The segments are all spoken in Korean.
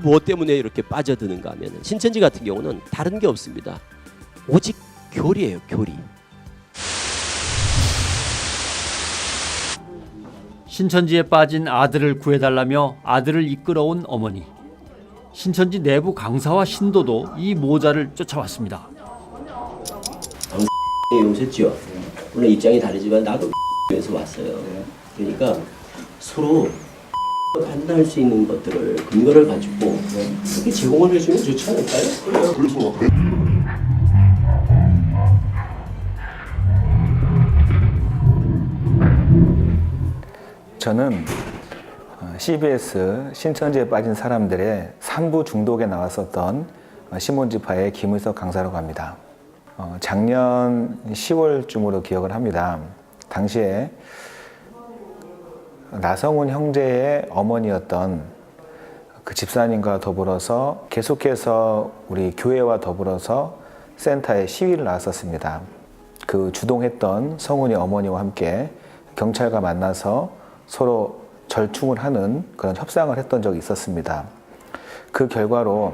무엇 때문에 이렇게 빠져드는가 하면 신천지 같은 경우는 다른 게 없습니다. 오직 교리예요, 교리. 신천지에 빠진 아들을 구해달라며 아들을 이끌어온 어머니. 신천지 내부 강사와 신도도 이 모자를 쫓아왔습니다. 오셨죠? 물론 입장이 다르지만 나도 에서 왔어요. 그러니까 서로 판단할 수 있는 것들을 근거를 가지고 그렇게 제공을 해주면 좋지 않을까요? 그래서 저는 CBS 신천지에 빠진 사람들의 3부 중독에 나왔었던 시몬지파의 김의석 강사라고 합니다. 작년 10월쯤으로 기억을 합니다. 당시에 나성훈 형제의 어머니였던 그 집사님과 더불어서 계속해서 우리 교회와 더불어서 센터에 시위를 나왔었습니다. 그 주동했던 성훈이 어머니와 함께 경찰과 만나서 서로 절충을 하는 그런 협상을 했던 적이 있었습니다. 그 결과로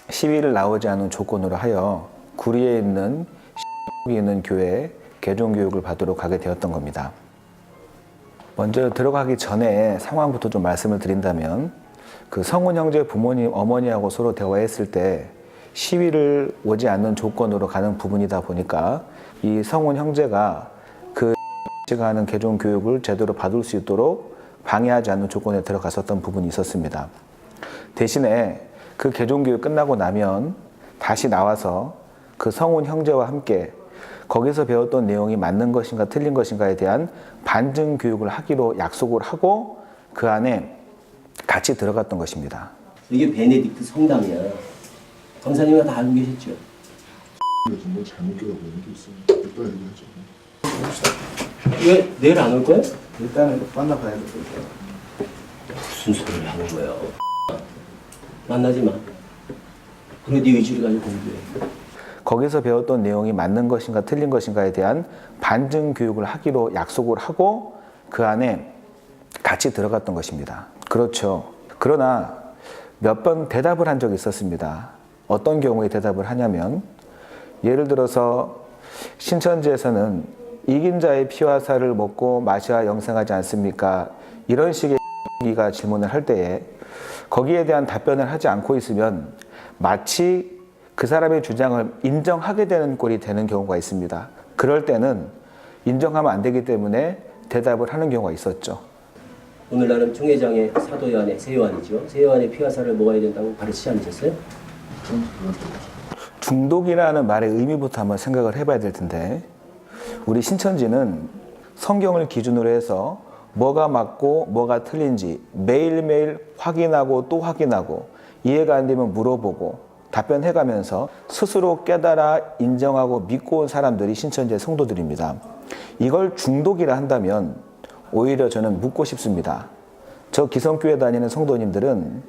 시위를 나오지 않은 조건으로 하여 구리에 있는 교회에 개종교육을 받으러 가게 되었던 겁니다. 먼저 들어가기 전에 상황부터 좀 말씀을 드린다면 그 성훈 형제 부모님, 어머니하고 서로 대화했을 때 시위를 오지 않는 조건으로 가는 부분이다 보니까 이 성훈 형제가 그 제가 하는 개종 교육을 제대로 받을 수 있도록 방해하지 않는 조건에 들어갔었던 부분이 있었습니다. 대신에 그 개종 교육 끝나고 나면 다시 나와서 그 성훈 형제와 함께 거기서 배웠던 내용이 맞는 것인가 틀린 것인가에 대한 반증 교육을 하기로 약속을 하고 그 안에 같이 들어갔던 것입니다. 이게 베네딕트 성당이야. 강사님이 다 알고 계셨죠? 뭐 잘못 기억하고 있는 게 있으면 이따 얘기하죠. 왜 내일 안 올 거야? 일단은 만나봐야 될 거예요. 무슨 소리를 하는 거예요? 만나지 마. 그래 네 의지를 가지고 공부해. 거기서 배웠던 내용이 맞는 것인가 틀린 것인가에 대한 반증 교육을 하기로 약속을 하고 그 안에 같이 들어갔던 것입니다. 그렇죠. 그러나 몇 번 대답을 한 적이 있었습니다. 어떤 경우에 대답을 하냐면 예를 들어서 신천지에서는 이긴 자의 피와 살을 먹고 마셔야 영생하지 않습니까? 이런 식의 가 질문을 할 때에 거기에 대한 답변을 하지 않고 있으면 마치 그 사람의 주장을 인정하게 되는 꼴이 되는 경우가 있습니다. 그럴 때는 인정하면 안 되기 때문에 대답을 하는 경우가 있었죠. 오늘날은 총회장의 사도요한의 세요한이죠. 세요한의 피화살을 먹어야 된다고 가르치지 않으셨어요? 중독이라는 말의 의미부터 한번 생각을 해봐야 될 텐데, 우리 신천지는 성경을 기준으로 해서 뭐가 맞고 뭐가 틀린지 매일매일 확인하고 또 확인하고, 이해가 안 되면 물어보고 답변해가면서 스스로 깨달아 인정하고 믿고 온 사람들이 신천지의 성도들입니다. 이걸 중독이라 한다면 오히려 저는 묻고 싶습니다. 저 기성교회 다니는 성도님들은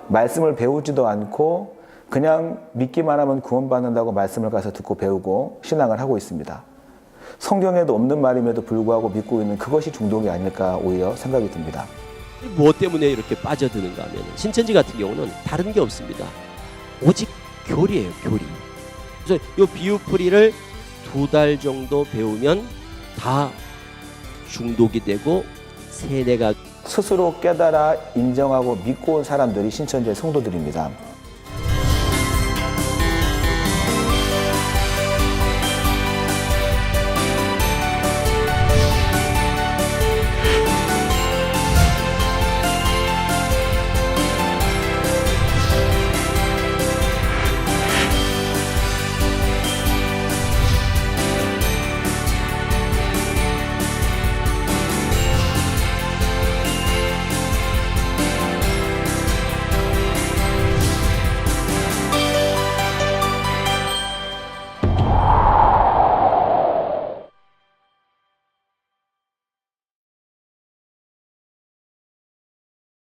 말씀을 배우지도 않고 그냥 믿기만 하면 구원받는다고 말씀을 가서 듣고 배우고 신앙을 하고 있습니다. 성경에도 없는 말임에도 불구하고 믿고 있는 그것이 중독이 아닐까 오히려 생각이 듭니다. 무엇 때문에 이렇게 빠져드는가 하면 신천지 같은 경우는 다른 게 없습니다. 오직 교리예요, 교리. 그래서 이 비유풀이를 2달 정도 배우면 다 중독이 되고 세뇌가 스스로 깨달아 인정하고 믿고 온 사람들이 신천지의 성도들입니다.